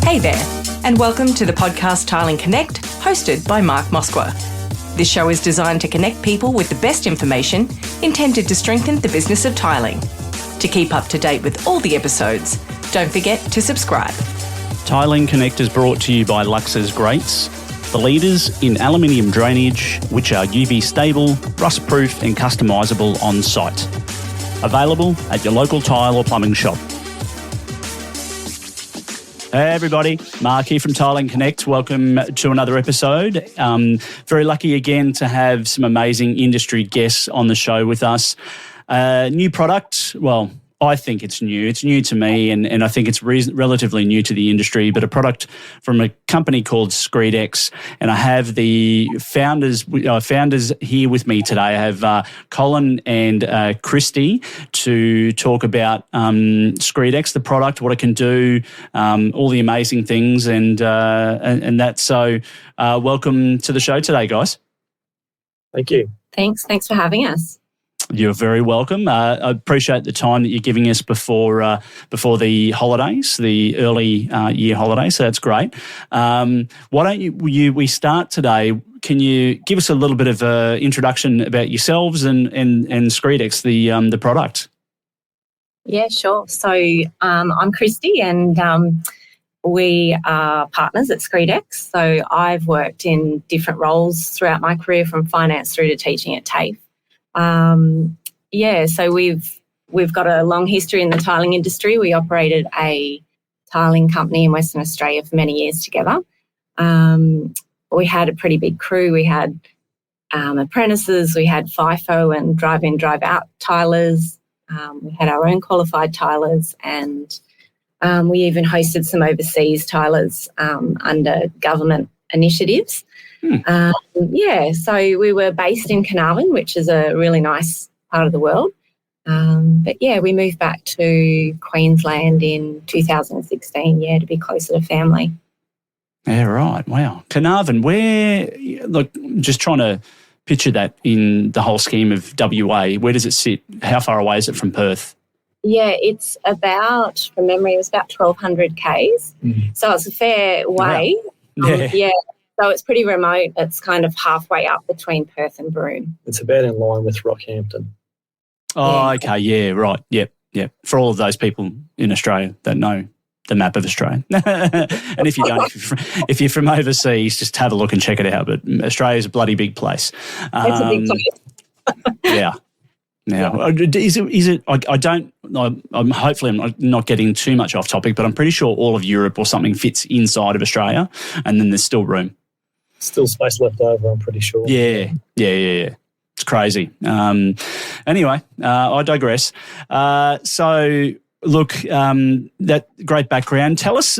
Hey there, and welcome to the podcast Tiling Connect, hosted by Mark Moskwa. This show is designed to connect people with the best information intended to strengthen the business of tiling. To keep up to date with all the episodes, don't forget to subscribe. Tiling Connect is brought to you by Lux's Grates, the leaders in aluminium drainage, which are UV stable, rust proof and customisable on site. Available at your local tile or plumbing shop. Hey everybody, Mark here from Tiling Connect. Welcome to another episode. Very lucky again to have some amazing industry guests on the show with us. New product, well, I think it's new. It's new to me and I think it's relatively new to the industry, but a product from a company called Screedex. And I have the founders here with me today. I have Colin and Kristy to talk about Screedex, the product, what it can do, all the amazing things and that. So welcome to the show today, guys. Thank you. Thanks for having us. You're very welcome. I appreciate the time that you're giving us before the holidays, the early year holidays. So that's great. Why don't we start today? Can you give us a little bit of an introduction about yourselves and Screedex, the product? Yeah, sure. So I'm Kristy and we are partners at Screedex. So I've worked in different roles throughout my career, from finance through to teaching at TAFE. So we've got a long history in the tiling industry. We operated a tiling company in Western Australia for many years together. We had a pretty big crew. We had apprentices, we had FIFO and drive-in, drive-out tilers. We had our own qualified tilers, and we even hosted some overseas tilers under government initiatives. So we were based in Carnarvon, which is a really nice part of the world. We moved back to Queensland in 2016, to be closer to family. Yeah, right. Wow. Carnarvon, just trying to picture that in the whole scheme of WA. Where does it sit? How far away is it from Perth? Yeah, it's about, from memory, it was about 1,200 Ks. So it's a fair way. Wow. So it's pretty remote. It's kind of halfway up between Perth and Broome. It's about in line with Rockhampton. Oh, okay. Yeah, right. Yep. For all of those people in Australia that know the map of Australia. And if you don't, if you're from overseas, just have a look and check it out. But Australia's a bloody big place. It's a big place. Yeah. Now, is it? I'm hopefully I'm not getting too much off topic, but I'm pretty sure all of Europe or something fits inside of Australia, and then there's still room. Still space left over, I'm pretty sure. Yeah. It's crazy. Anyway, I digress. So, look, that great background. Tell us,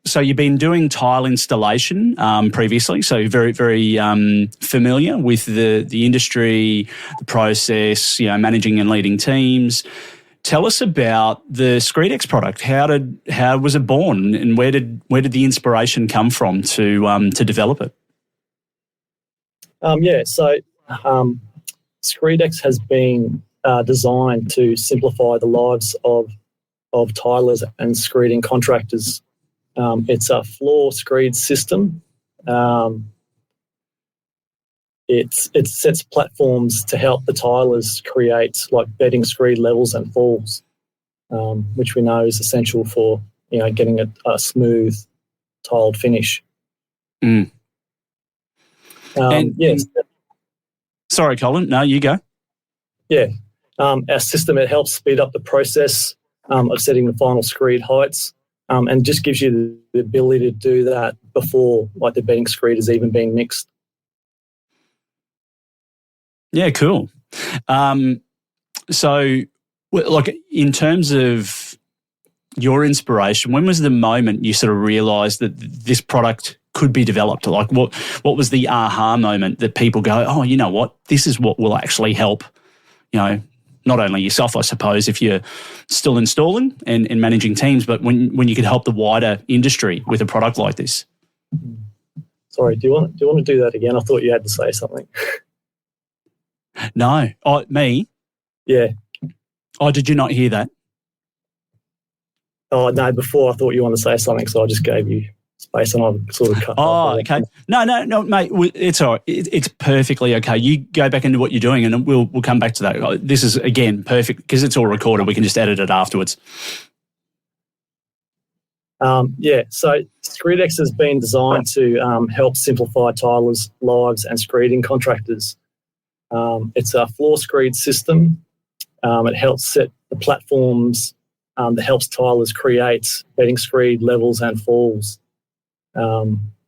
so you've been doing tile installation previously, so very, very familiar with the industry, the process, managing and leading teams. Tell us about the Screedex product. How was it born, and where did the inspiration come from to develop it? Screedex has been designed to simplify the lives of tilers and screeding contractors. It's a floor screed system. It sets platforms to help the tilers create bedding screed levels and falls, which we know is essential for getting a smooth tiled finish. Yes. Sorry, Colin. No, you go. Yeah, our system, it helps speed up the process of setting the final screed heights, and just gives you the ability to do that before the bedding screed is even being mixed. Yeah, cool. So, in terms of your inspiration, when was the moment you sort of realised that this product could be developed? What was the aha moment that people go, oh, you know what, this is what will actually help, not only yourself, I suppose, if you're still installing and managing teams, but when you could help the wider industry with a product like this? Sorry, do you want to do that again? I thought you had to say something. No. Oh, me? Yeah. Oh, did you not hear that? Oh, no, before I thought you wanted to say something, so I just gave you space and I sort of cut. Oh, okay. No, mate, it's all right. It's perfectly okay. You go back into what you're doing and we'll come back to that. This is, again, perfect because it's all recorded. We can just edit it afterwards. So Screedex has been designed to help simplify tilers' lives and screeding contractors. It's a floor screed system. It helps set the platforms that helps tilers create bedding screed levels and falls,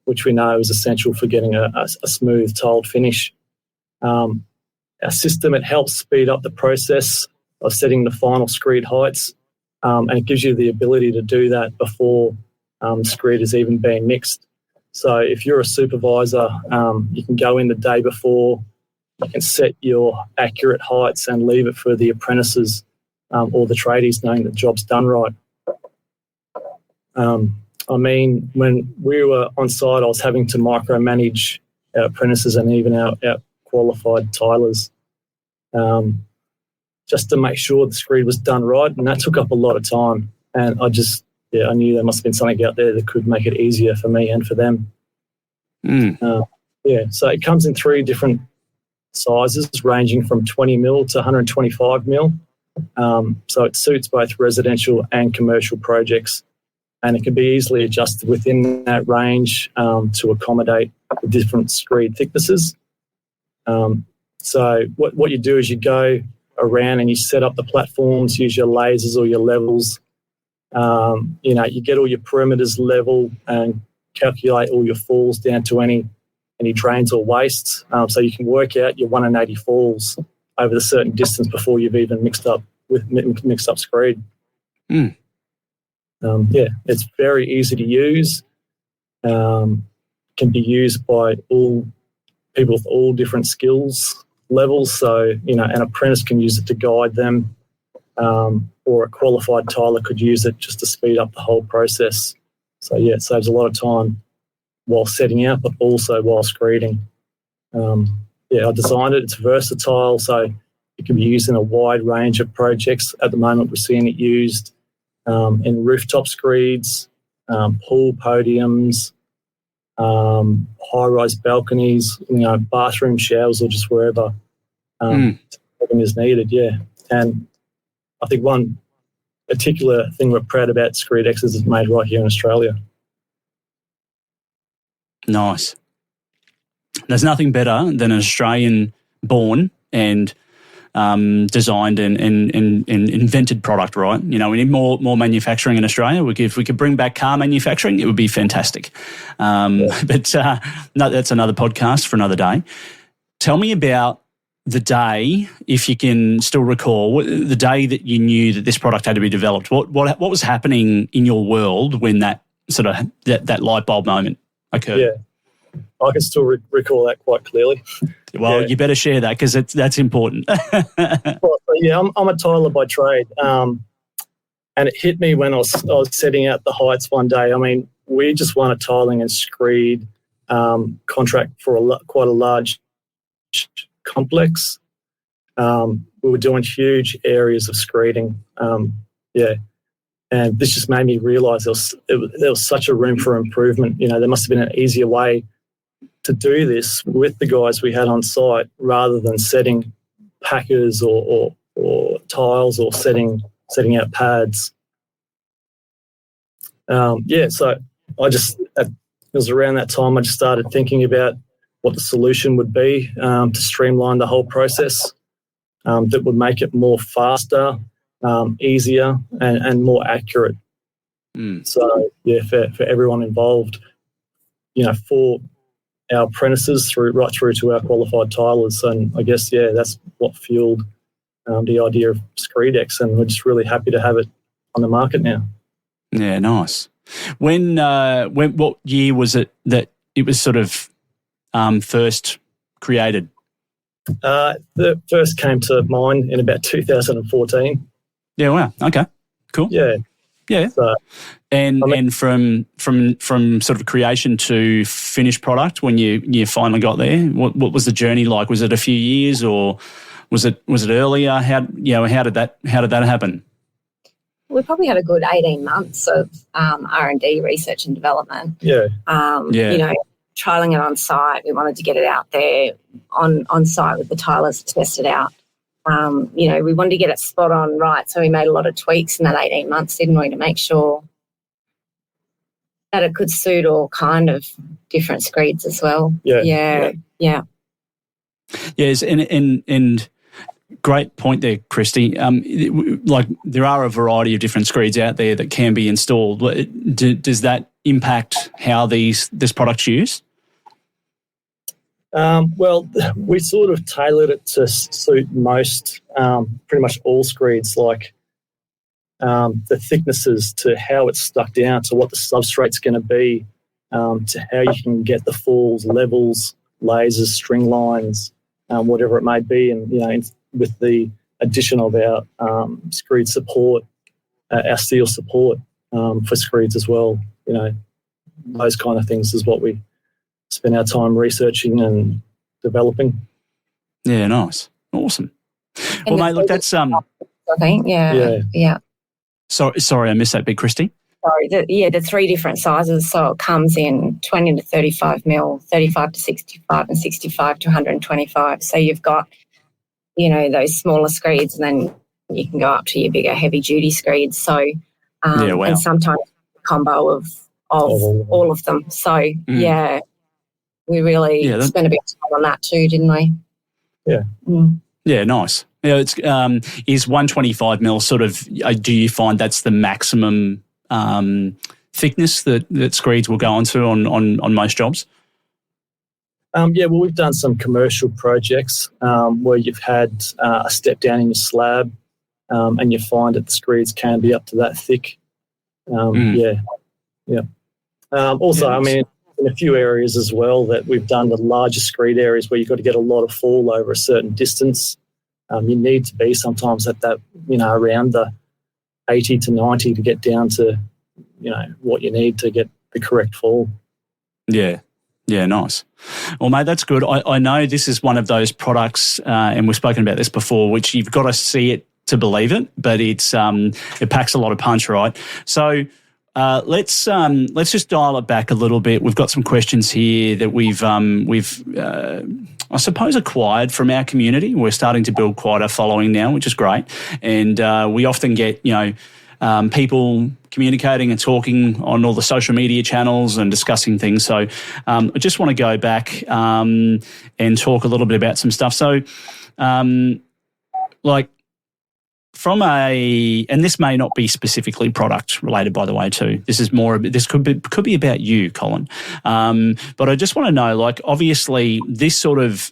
which we know is essential for getting a smooth tiled finish. Our system, it helps speed up the process of setting the final screed heights, and it gives you the ability to do that before screed is even being mixed. So if you're a supervisor, you can go in the day before, you can set your accurate heights and leave it for the apprentices or the tradies knowing the job's done right. When we were on site, I was having to micromanage our apprentices and even our qualified tilers just to make sure the screed was done right, and that took up a lot of time. And I knew there must have been something out there that could make it easier for me and for them. So it comes in 3 different sizes, ranging from 20 mil to 125 mil. So it suits both residential and commercial projects, and it can be easily adjusted within that range to accommodate the different screed thicknesses. So what you do is you go around and you set up the platforms, use your lasers or your levels. You get all your perimeters level and calculate all your falls down to any drains or wastes. So you can work out your 1 in 80 falls over a certain distance before you've even mixed up screed. It's very easy to use. Can be used by all people with all different skills levels. So, an apprentice can use it to guide them, or a qualified tiler could use it just to speed up the whole process. So, it saves a lot of time while setting out, but also while screeding. I designed it. It's versatile, so it can be used in a wide range of projects. At the moment, we're seeing it used in rooftop screeds, pool podiums, high-rise balconies, bathroom showers, or just wherever is needed. And I think one particular thing we're proud about Screedex is it's made right here in Australia. Nice. There's nothing better than an Australian-born and designed and invented product, right? We need more manufacturing in Australia. If we could bring back car manufacturing, it would be fantastic. But no, that's another podcast for another day. Tell me about the day, if you can still recall, the day that you knew that this product had to be developed. What was happening in your world when that sort of that light bulb moment occurred? Yeah, I can still recall that quite clearly. Well, you better share that because that's important. I'm a tiler by trade, and it hit me when I was setting out the heights one day. I mean, we just won a tiling and screed contract for quite a large complex. We were doing huge areas of screeding. And this just made me realise there was such a room for improvement. There must have been an easier way to do this with the guys we had on site rather than setting packers or tiles or setting out pads. So it was around that time I just started thinking about what the solution would be to streamline the whole process that would make it more faster, easier and more accurate. So, for everyone involved, for our apprentices right through to our qualified tilers. And I guess, that's what fueled the idea of Screedex, and we're just really happy to have it on the market now. Yeah, nice. When what year was it that it was sort of first created? The first came to mind in about 2014. Yeah, wow. Okay, cool. Yeah. So, and from sort of creation to finished product, when you finally got there, what was the journey like? Was it a few years or was it earlier? How did that happen? we probably had a good 18 months of R&D, research and development. Yeah. You know, trialling it on site. We wanted to get it out there on site with the tilers to test it out. You know, we wanted to get it spot on right, so we made a lot of tweaks in that 18 months, didn't we, to make sure that it could suit all kind of different screeds as well. Yeah. Yes, and great point there, Kristy. Like there are a variety of different screeds out there that can be installed. Does that impact how this product's used? Well, we sort of tailored it to suit most, pretty much all screeds, like the thicknesses to how it's stuck down, to what the substrate's going to be, to how you can get the falls, levels, lasers, string lines, whatever it may be. And, you know, with the addition of our screed support, our steel support for screeds as well, you know, those kind of things is what we spend our time researching and developing. Yeah, nice. Awesome. And well, mate, look, that's... I think, yeah. Sorry, I missed that bit, Kristy. Sorry, the three different sizes. So it comes in 20 to 35 mil, 35 to 65, and 65 to 125. So you've got, you know, those smaller screeds, and then you can go up to your bigger, heavy-duty screeds. So, and sometimes a combo of all of them. So, we really spent a bit of time on that too, didn't we? Yeah. Yeah, nice. Yeah, it's is 125 mil sort of. Do you find that's the maximum thickness that screeds will go onto on most jobs? Yeah, well, we've done some commercial projects where you've had a step down in your slab, and you find that the screeds can be up to that thick. Also, I mean, in a few areas as well that we've done the larger screed areas where you've got to get a lot of fall over a certain distance. You need to be sometimes at that, you know, around the 80 to 90 to get down to, you know, what you need to get the correct fall. Yeah, nice. Well, mate, that's good. I know this is one of those products, and we've spoken about this before, which you've got to see it to believe it, but it packs a lot of punch, right? So let's just dial it back a little bit. We've got some questions here that we've I suppose acquired from our community. We're starting to build quite a following now, which is great, and we often get, you know, people communicating and talking on all the social media channels and discussing things. So I just want to go back and talk a little bit about some stuff. So like from and this may not be specifically product related, by the way, too. This is more, this could be about you, Colin. But I just want to know, like, obviously this sort of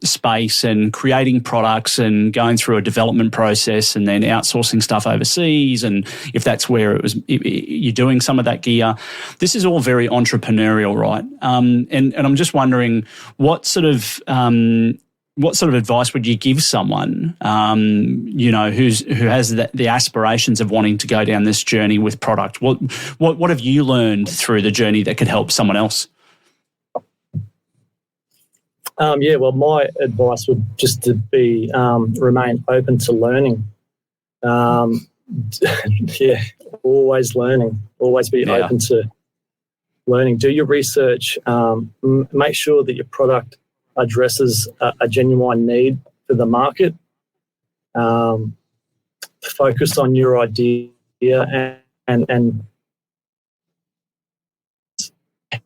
space and creating products and going through a development process and then outsourcing stuff overseas, and if that's where you're doing some of that gear, this is all very entrepreneurial, right? And I'm just wondering what sort of advice would you give someone, you know, who has the aspirations of wanting to go down this journey with product? What have you learned through the journey that could help someone else? Well, my advice would just to be remain open to learning. Always learning. Always be open to learning. Do your research. Make sure that your product addresses a genuine need for the market. Focus on your idea and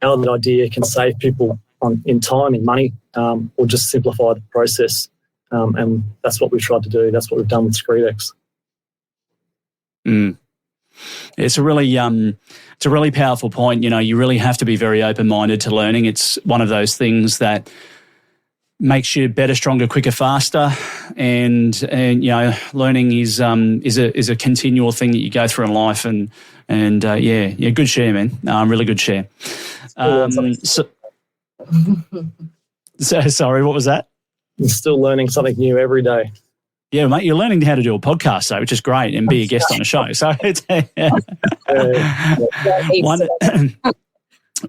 how that idea can save people in time, in money, or just simplify the process. And that's what we've tried to do. That's what we've done with Screedex. It's a really powerful point. You know, you really have to be very open-minded to learning. It's one of those things that makes you better, stronger, quicker, faster, and you know, learning is a continual thing that you go through in life, and good share, man. Really good share. Sorry, what was that? I'm still learning something new every day. Yeah, mate, you're learning how to do a podcast, though, which is great, and be a guest on a show. So it's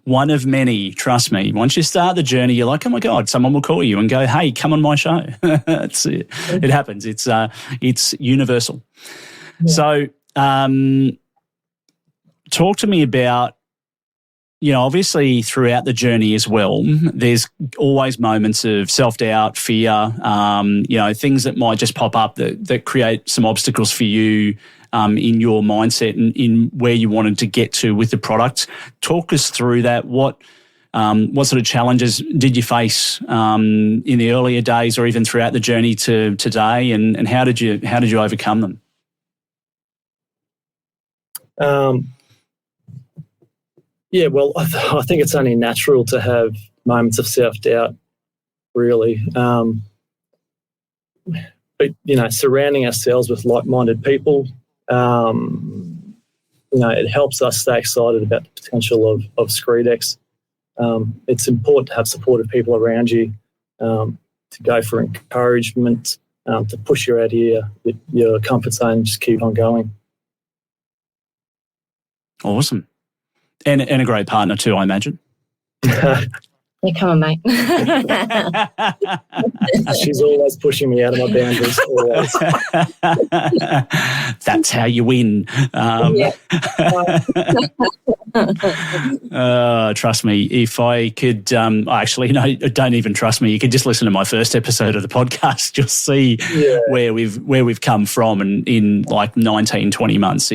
one of many, trust me. Once you start the journey, you're like, oh my God, someone will call you and go, hey, come on my show. It happens. It's universal. Yeah. So Talk to me about, obviously throughout the journey as well, there's always moments of self-doubt, fear, things that might just pop up that create some obstacles for you in your mindset and in where you wanted to get to with the product. Talk us through that. What sort of challenges did you face in the earlier days or even throughout the journey to today, and how did you overcome them? Yeah, well, I think it's only natural to have moments of self-doubt, really. But, surrounding ourselves with like-minded people, it helps us stay excited about the potential of Screedex. It's important to have supportive people around you, to go for encouragement, to push you out of your comfort zone and just keep on going. Awesome. And a great partner too, I imagine. Yeah, come on, mate. She's always pushing me out of my boundaries, always. That's how you win. Trust me, if I could, actually, no, don't even trust me. You could just listen to my first episode of the podcast. You'll see where we've come from, and in like 19, 20 months.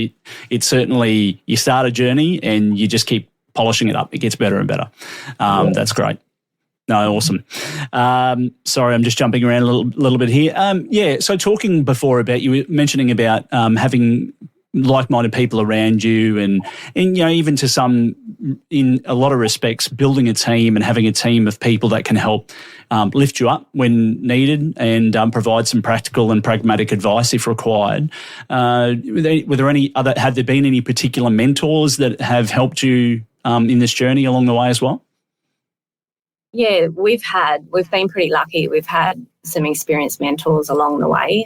It certainly, you start a journey and you just keep polishing it up. It gets better and better. That's great. No, awesome. Sorry, I'm just jumping around a little bit here. So talking before about, you were mentioning about having like-minded people around you and even to some, in a lot of respects, building a team and having a team of people that can help lift you up when needed and provide some practical and pragmatic advice if required. Have there been any particular mentors that have helped you in this journey along the way as well? Yeah, we've been pretty lucky. We've had some experienced mentors along the way,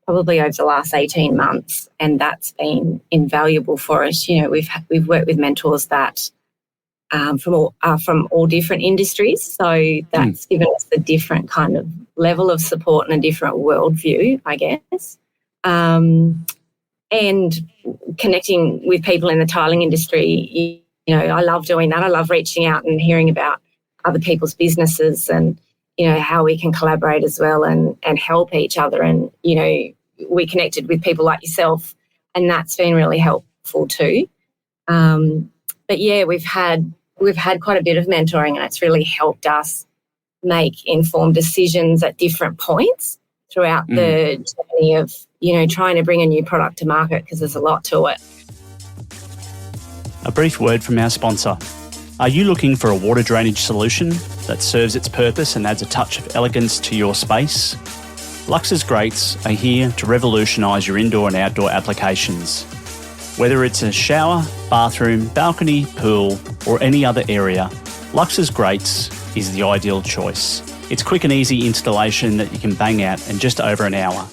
probably over the last 18 months, and that's been invaluable for us. We've worked with mentors that from all different industries, so that's given us a different kind of level of support and a different worldview, I guess. And connecting with people in the tiling industry, I love doing that. I love reaching out and hearing about other people's businesses and, how we can collaborate as well and help each other. And, we connected with people like yourself, and that's been really helpful too. But yeah, we've had quite a bit of mentoring, and it's really helped us make informed decisions at different points throughout the journey of, trying to bring a new product to market, because there's a lot to it. A brief word from our sponsor. Are you looking for a water drainage solution that serves its purpose and adds a touch of elegance to your space? Lux's Grates are here to revolutionise your indoor and outdoor applications. Whether it's a shower, bathroom, balcony, pool, or any other area, Lux's Grates is the ideal choice. It's quick and easy installation that you can bang out in just over an hour.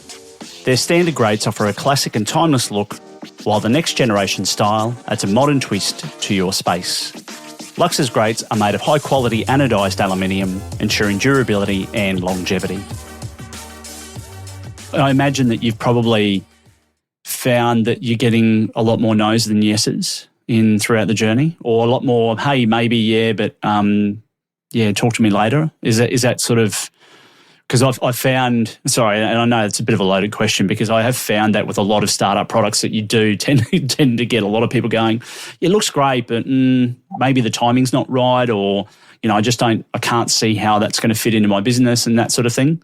Their standard grates offer a classic and timeless look, while the next generation style adds a modern twist to your space. Lux's grates are made of high-quality anodised aluminium, ensuring durability and longevity. I imagine that you've probably found that you're getting a lot more no's than yeses throughout the journey, or a lot more, hey, maybe, yeah, but talk to me later. Is that sort of... Because I've found, sorry, and I know it's a bit of a loaded question, because I have found that with a lot of startup products that you do tend to get a lot of people going, it looks great, but maybe the timing's not right, or, I can't see how that's going to fit into my business and that sort of thing.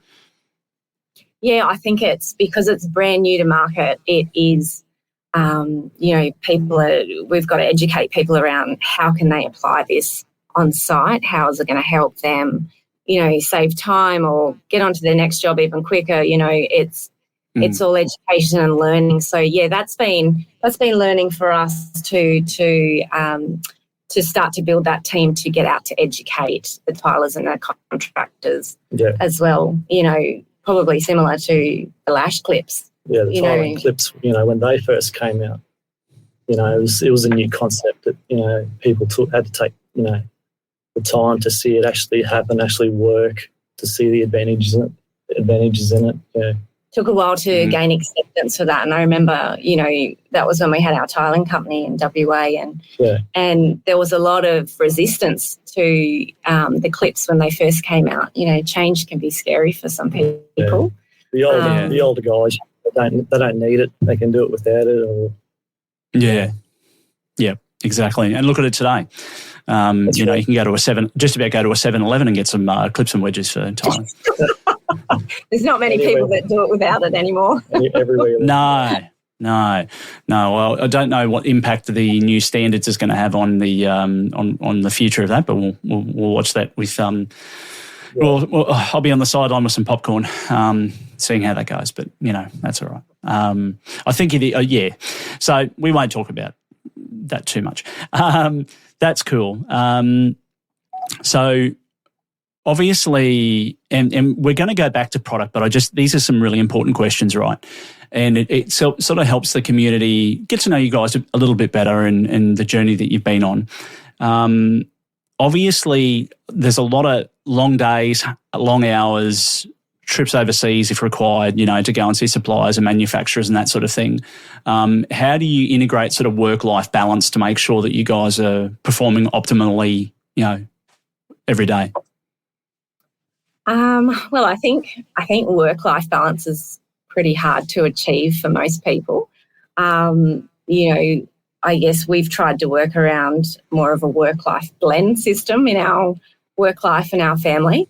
Yeah, I think it's because it's brand new to market. It is, we've got to educate people around how can they apply this on site, how is it going to help them, save time or get onto their next job even quicker. It's all education and learning. So yeah, that's been learning for us to start to build that team to get out to educate the tilers and the contractors as well. Probably similar to the lash clips. Yeah, the tiling clips. When they first came out, it was a new concept that people had to take the time to see it actually happen, actually work, to see the advantages in it. Yeah. took a while to gain acceptance for that. And I remember, that was when we had our tiling company in WA, and there was a lot of resistance to the clips when they first came out. Change can be scary for some people. Yeah. The older guys, they don't need it. They can do it without it. Yeah, exactly. And look at it today. You can go to just about go to a 7-Eleven and get some clips and wedges for tiling. There's not many people that do it without it anymore. Everywhere. No. Well, I don't know what impact the new standards is going to have on the on the future of that, but we'll watch that with. Well, I'll be on the sideline with some popcorn, seeing how that goes. But that's all right. I think So we won't talk about that too much. That's cool. So obviously, and we're going to go back to product, but these are some really important questions, right? And it sort of helps the community get to know you guys a little bit better and the journey that you've been on. Obviously, there's a lot of long days, long hours, trips overseas if required, to go and see suppliers and manufacturers and that sort of thing. How do you integrate sort of work-life balance to make sure that you guys are performing optimally, every day? Well, I think work-life balance is pretty hard to achieve for most people. I guess we've tried to work around more of a work-life blend system in our work life and our family.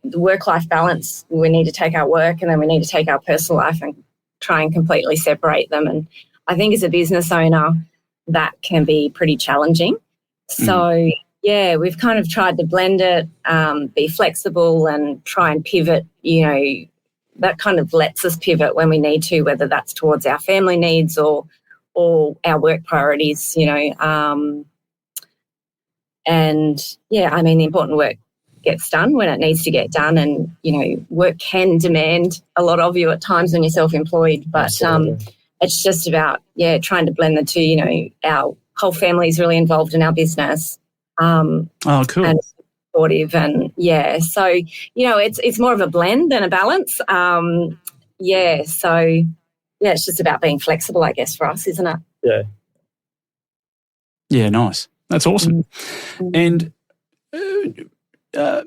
The work-life balance, we need to take our work and then we need to take our personal life and try and completely separate them. And I think as a business owner, that can be pretty challenging. So, we've kind of tried to blend it, be flexible and try and pivot, that kind of lets us pivot when we need to, whether that's towards our family needs or our work priorities, the important work gets done when it needs to get done, and work can demand a lot of you at times when you're self-employed, but it's just about trying to blend the two. Our whole family is really involved in our business. Cool. And supportive, and so it's more of a blend than a balance. It's just about being flexible, I guess, for us, isn't it? Yeah, nice. That's awesome. And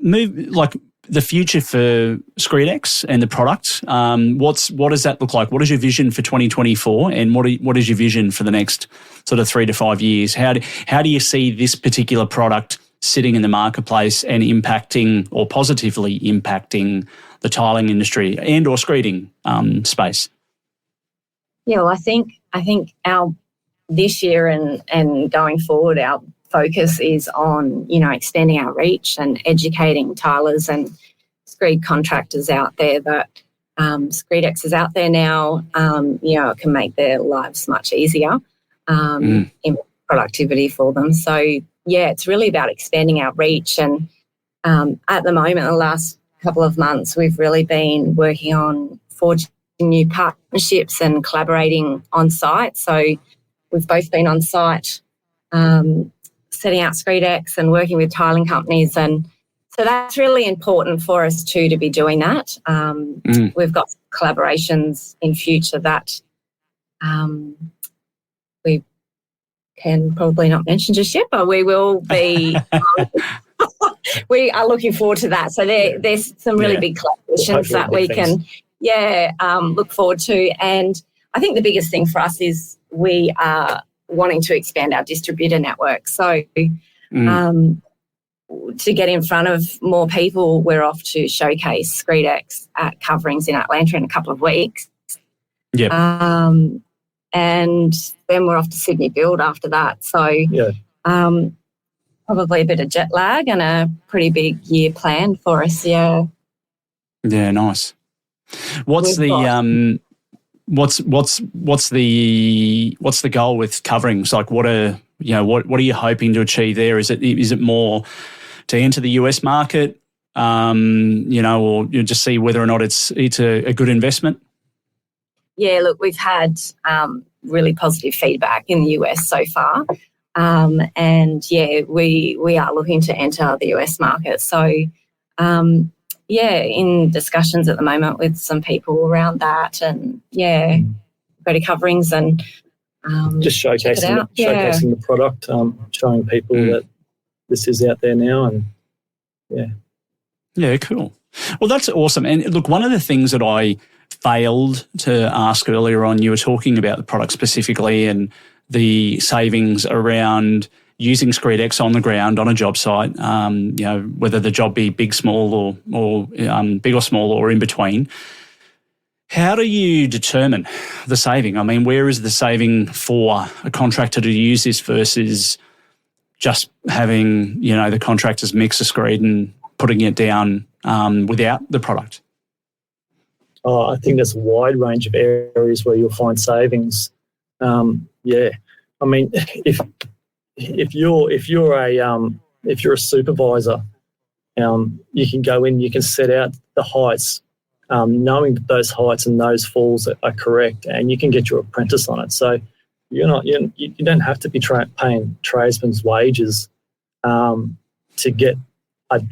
move the future for Screedex and the product. What does that look like? What is your vision for 2024, and what is your vision for the next sort of 3 to 5 years? How do you see this particular product sitting in the marketplace and impacting or positively impacting the tiling industry and or screeding space? Yeah, well, I think our this year and going forward, our focus is on extending our reach and educating tilers and screed contractors out there that Screedex is out there now. It can make their lives much easier in productivity for them. So it's really about expanding our reach. And at the moment, the last couple of months, we've really been working on forging new partnerships and collaborating on site. So we've both been on site setting out Screedex and working with tiling companies, and so that's really important for us too, to be doing that. We've got collaborations in future that we can probably not mention just yet, but we will be. We are looking forward to that. So there's some really big collaborations that we can look forward to. And I think the biggest thing for us is we are wanting to expand our distributor network. So to get in front of more people, we're off to showcase Screedex at Coverings in Atlanta in a couple of weeks. Yep. And then we're off to Sydney Build after that. So probably a bit of jet lag and a pretty big year planned for us. Yeah. Yeah, nice. What's the goal with Coverings? Like, what are you hoping to achieve there? Is it more to enter the US market, or you just see whether or not it's a good investment? Yeah, look, we've had really positive feedback in the US so far, and we are looking to enter the US market. So in discussions at the moment with some people around that, and body coverings and just showcasing the product, showing people that this is out there now, and yeah, cool. Well, that's awesome. And look, one of the things that I failed to ask earlier on, you were talking about the product specifically and the savings around using Screedex on the ground on a job site, whether the job be big, small, or big or small, or in between. How do you determine the saving? I mean, where is the saving for a contractor to use this versus just having, the contractors mix a screed and putting it down without the product? Oh, I think there's a wide range of areas where you'll find savings. I mean, if you're a supervisor, you can go in, you can set out the heights, knowing that those heights and those falls are correct, and you can get your apprentice on it. So you don't have to be paying tradesmen's wages to get a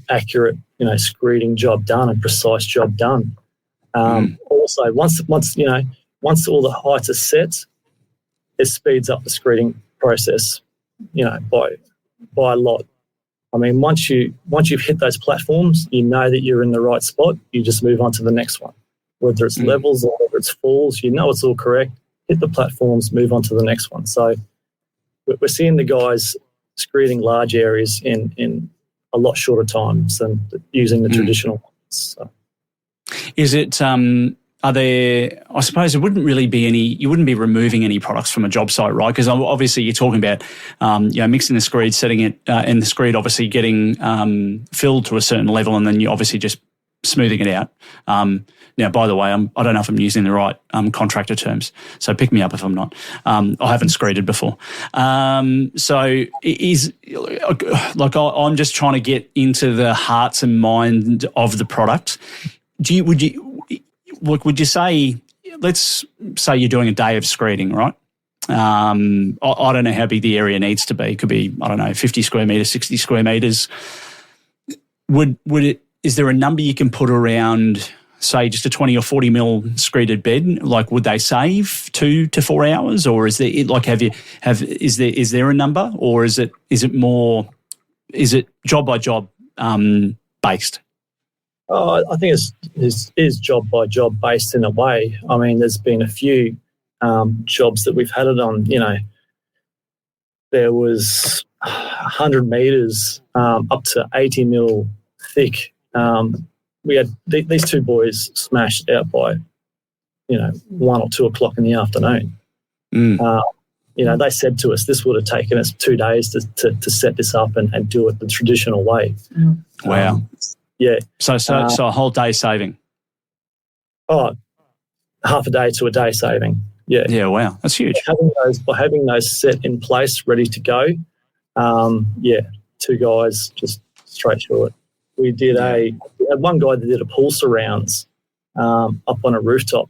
accurate screeding job done, a precise job done. Also, once all the heights are set, it speeds up the screeding process, by a lot. I mean, once you've hit those platforms, you know that you're in the right spot. You just move on to the next one, whether it's levels or whether it's falls. It's all correct. Hit the platforms, move on to the next one. So we're seeing the guys screeding large areas in a lot shorter times than using the traditional ones. So. Is it? Are there? I suppose it wouldn't really be any. You wouldn't be removing any products from a job site, right? Because obviously you're talking about, mixing the screed, setting it, and the screed obviously getting filled to a certain level, and then you obviously just smoothing it out. Now, by the way, I don't know if I'm using the right contractor terms, so pick me up if I'm not. I haven't screeded before. So I'm just trying to get into the hearts and mind of the product. Would you say, let's say you're doing a day of screeding, right? I don't know how big the area needs to be. It could be, 50 square metres, 60 square metres. Is there a number you can put around, say, just a 20 or 40 mil screeded bed? Like, would they save 2 to 4 hours, or is there is there a number, or is it job by job based? I think it's job by job based in a way. I mean, there's been a few jobs that we've had it on. There was 100 metres up to 80 mil thick. We had these two boys smashed out by 1 or 2 o'clock in the afternoon. They said to us, this would have taken us 2 days to set this up and do it the traditional way. Wow. Yeah. So a whole day saving. Oh, half a day to a day saving. Yeah. Yeah. Wow, that's huge. By having those set in place, ready to go. 2 guys just straight through it. We had one guy that did a pool surrounds up on a rooftop.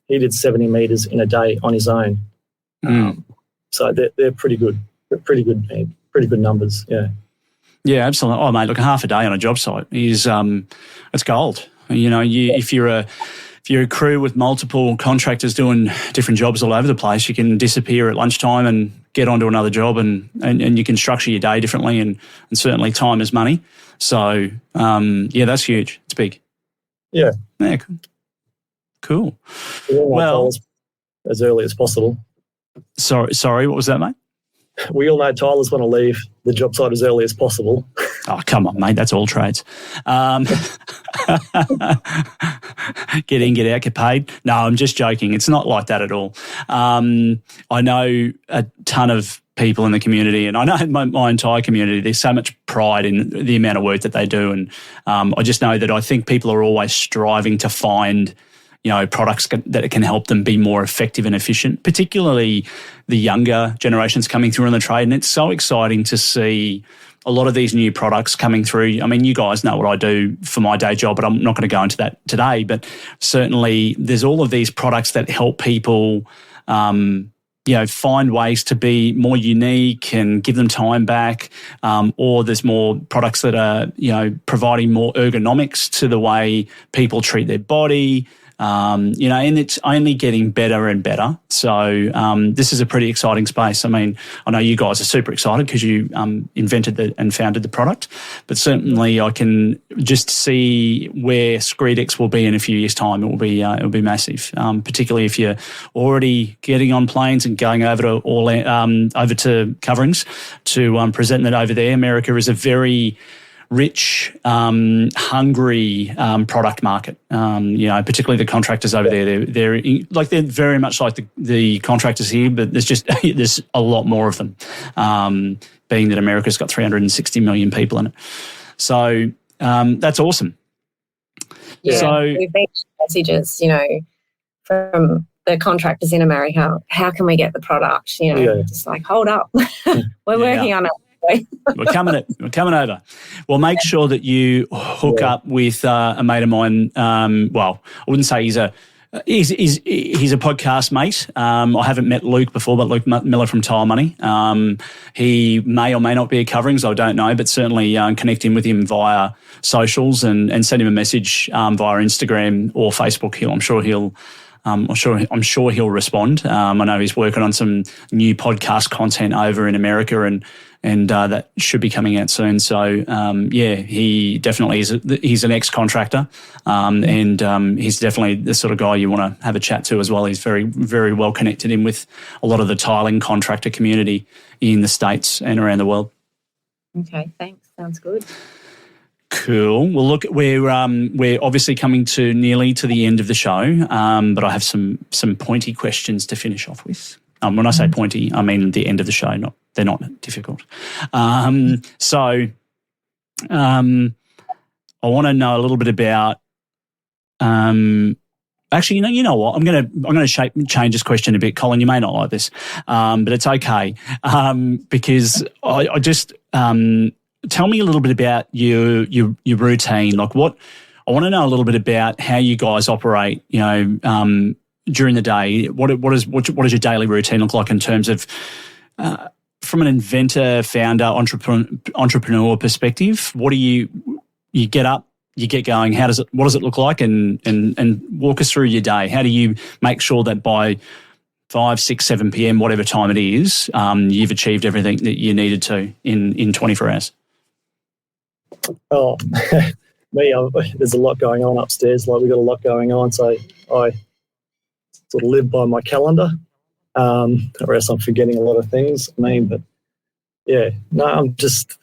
He did 70 metres in a day on his own. So they're pretty good. They're pretty good numbers. Yeah. Yeah, absolutely. Oh, mate, look, half a day on a job site is it's gold. If you're a crew with multiple contractors doing different jobs all over the place, you can disappear at lunchtime and get onto another job, and you can structure your day differently, and certainly time is money. So, that's huge. It's big. Yeah. Yeah, cool. Well, as early as possible. Sorry, what was that, mate? We all know tilers want to leave the job site as early as possible. Oh, come on, mate. That's all trades. Get in, get out, get paid. No, I'm just joking. It's not like that at all. I know a ton of people in the community, and I know my entire community, there's so much pride in the amount of work that they do. And I just know that I think people are always striving to find products that can help them be more effective and efficient, particularly the younger generations coming through in the trade. And it's so exciting to see a lot of these new products coming through. I mean, you guys know what I do for my day job, but I'm not going to go into that today. But certainly there's all of these products that help people, find ways to be more unique and give them time back, or there's more products that are, providing more ergonomics to the way people treat their body. And it's only getting better and better. So this is a pretty exciting space. I mean, I know you guys are super excited because you invented and founded the product, but certainly I can just see where Screedex will be in a few years' time. It will be massive, particularly if you're already getting on planes and going over to over to coverings to present that over there. America is a very rich, hungry product market. Particularly the contractors over there. They're very much like the contractors here, but there's a lot more of them. Being that America's got 360 million people in it, so that's awesome. Yeah, so we've been messages, from the contractors in America. How can we get the product? Just like hold up, we're working on it. We're coming over. Well, make sure that you hook up with a mate of mine. Well, I wouldn't say he's a podcast mate. I haven't met Luke before, but Luke Miller from Tile Money. He may or may not be at coverings. I don't know, but certainly connect in with him via socials and send him a message via Instagram or Facebook. I'm sure he'll respond. I know he's working on some new podcast content over in America, and that should be coming out soon. So he definitely is. He's an ex-contractor, and he's definitely the sort of guy you want to have a chat to as well. He's very, very well connected in with a lot of the tiling contractor community in the States and around the world. Okay, thanks. Sounds good. Cool. Well, look, we're obviously coming nearly to the end of the show, but I have some pointy questions to finish off with. When I say pointy, I mean the end of the show. They're not difficult. So I want to know a little bit about. Actually, you know what? I'm going to change this question a bit, Colin. You may not like this, but it's okay because I just. Tell me a little bit about your routine. Like I want to know a little bit about how you guys operate. During the day. What does your daily routine look like in terms of from an inventor, founder, entrepreneur perspective? What do you get up, you get going? What does it look like? And walk us through your day. How do you make sure that by 5, 6, 7 p.m., whatever time it is, you've achieved everything that you needed to in 24 hours? Oh, there's a lot going on upstairs. Like we've got a lot going on, so I sort of live by my calendar, or else I'm forgetting a lot of things. I'm just.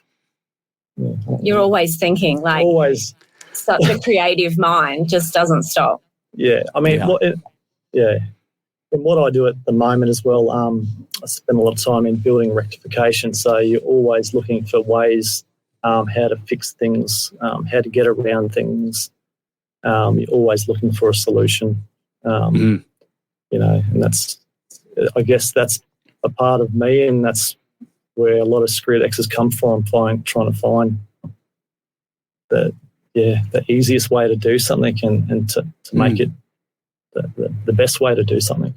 You're always thinking, like always. Such a creative mind just doesn't stop. Yeah, I mean, And what I do at the moment as well, I spend a lot of time in building rectification. So you're always looking for ways how to fix things, how to get around things. You're always looking for a solution, and I guess that's a part of me, and that's where a lot of Screedex has come from, trying to find the easiest way to do something and to make it the best way to do something.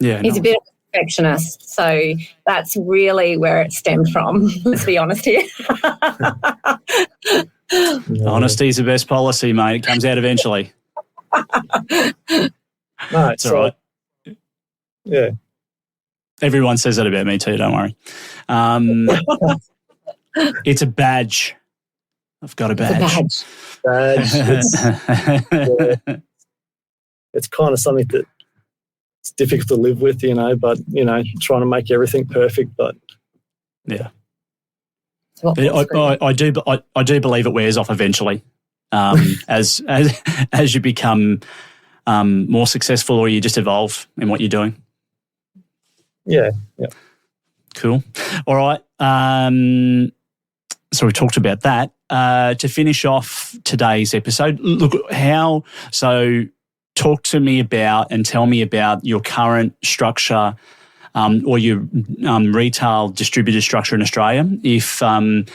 Yeah, he's a bit of a perfectionist, so that's really where it stemmed from. Let's be honest here. Honesty's the best policy, mate. It comes out eventually. No, it's all right. Yeah. Everyone says that about me too, don't worry. It's a badge. I've got a badge. It's kind of something that it's difficult to live with, but, trying to make everything perfect. But yeah. I do believe it wears off eventually as you become more successful or you just evolve in what you're doing. Yeah. Cool. All right. So we talked about that. To finish off today's episode, talk to me about and tell me about your current structure or your retail distributor structure in Australia. If the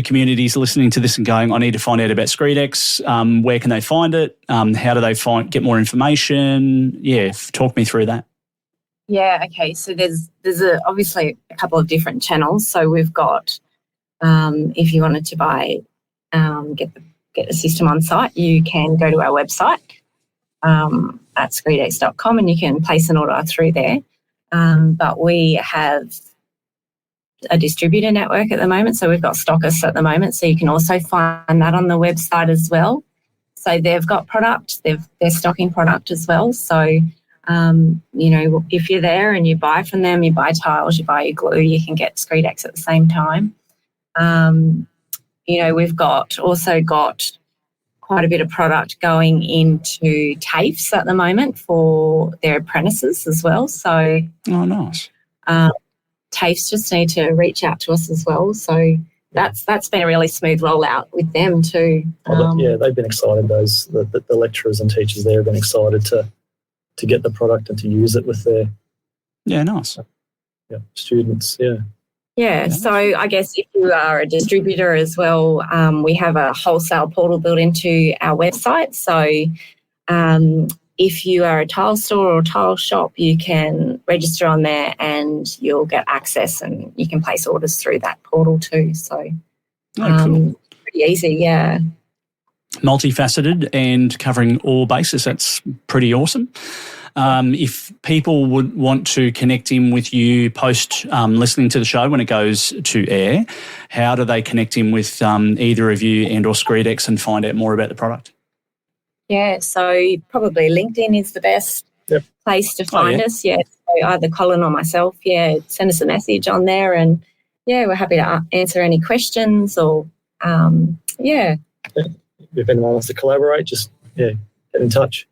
community is listening to this and going, I need to find out about Screedex, where can they find it? How do they get more information? Yeah, talk me through that. Yeah, okay. So there's obviously a couple of different channels. So we've got, if you wanted to buy, get the system on site, you can go to our website at screedex.com and you can place an order through there. But we have a distributor network at the moment, so we've got stockists at the moment, so you can also find that on the website as well. So they've got product, they're stocking product as well. So if you're there and you buy from them, you buy tiles, you buy your glue, you can get Screedex at the same time. We've also got quite a bit of product going into TAFEs at the moment for their apprentices as well. So, nice. TAFEs just need to reach out to us as well. So that's been a really smooth rollout with them too. They've been excited. The lecturers and teachers there have been excited to get the product and to use it with their nice students. Yeah, so I guess if you are a distributor as well, we have a wholesale portal built into our website. So if you are a tile store or a tile shop, you can register on there and you'll get access and you can place orders through that portal too. So cool. Pretty easy, yeah. Multifaceted and covering all bases. That's pretty awesome. If people would want to connect in with you post listening to the show when it goes to air, how do they connect in with either of you and or Screedex and find out more about the product? Yeah, so probably LinkedIn is the best place to find us. Yeah, so either Colin or myself, send us a message on there and, we're happy to answer any questions or, If anyone wants to collaborate, just, get in touch.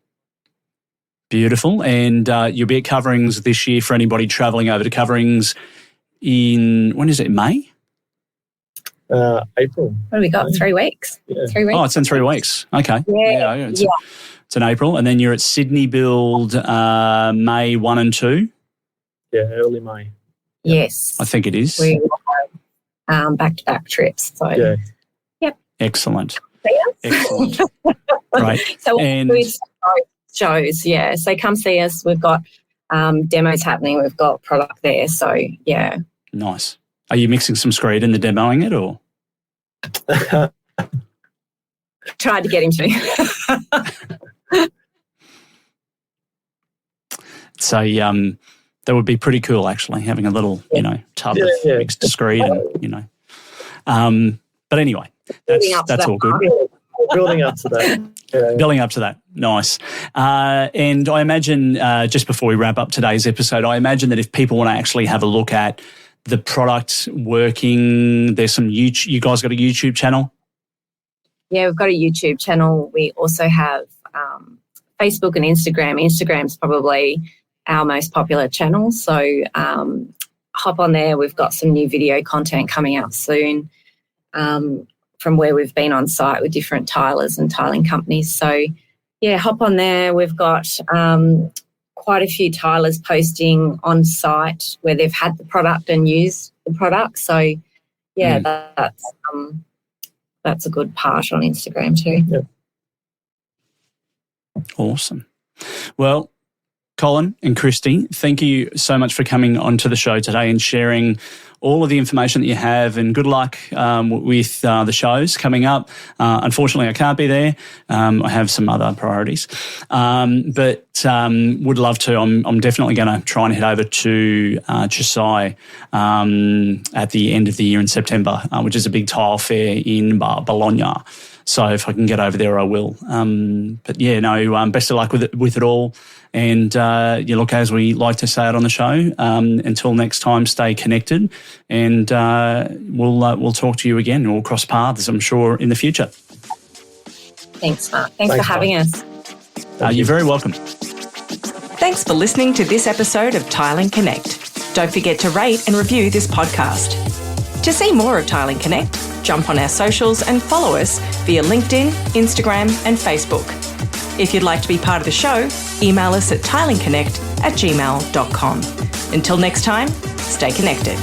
Beautiful. And you'll be at Coverings this year for anybody travelling over to Coverings when is it, May? April. What have we got? 3 weeks? Yeah. 3 weeks. Oh, it's in 3 weeks. Okay. It's in April. And then you're at Sydney Build May 1 and 2? Yeah, early May. Yes. I think it is. We have back-to-back trips. So, Excellent. Excellent. Great. So and with shows, so come see us. We've got demos happening. We've got product there. So, Nice. Are you mixing some Screed in the demoing it or? Tried to get him to. So that would be pretty cool actually, having a little, tub of mixed Screed and, but anyway, that's all good. Building up to that. Building up to that. Nice. And I imagine, just before we wrap up today's episode, I imagine that if people want to actually have a look at the product working, there's some YouTube. You guys got a YouTube channel? Yeah, we've got a YouTube channel. We also have Facebook and Instagram. Instagram's probably our most popular channel. So hop on there. We've got some new video content coming out soon from where we've been on site with different tilers and tiling companies. So, hop on there. We've got quite a few tilers posting on site where they've had the product and used the product. So, that's a good part on Instagram too. Yep. Awesome. Well, Colin and Kristy, thank you so much for coming onto the show today and sharing all of the information that you have, and good luck with the shows coming up. Unfortunately, I can't be there. I have some other priorities, but would love to. I'm definitely going to try and head over to Chisai at the end of the year in September, which is a big tile fair in Bologna. So if I can get over there, I will. But best of luck with it all. And look, as we like to say it on the show, until next time, stay connected, and we'll talk to you again. We'll cross paths, I'm sure, in the future. Thanks, Mark. Thanks for having us. You're very welcome. Thanks for listening to this episode of Tiling Connect. Don't forget to rate and review this podcast. To see more of Tiling Connect, jump on our socials and follow us via LinkedIn, Instagram and Facebook. If you'd like to be part of the show, email us at tilingconnect@gmail.com. Until next time, stay connected.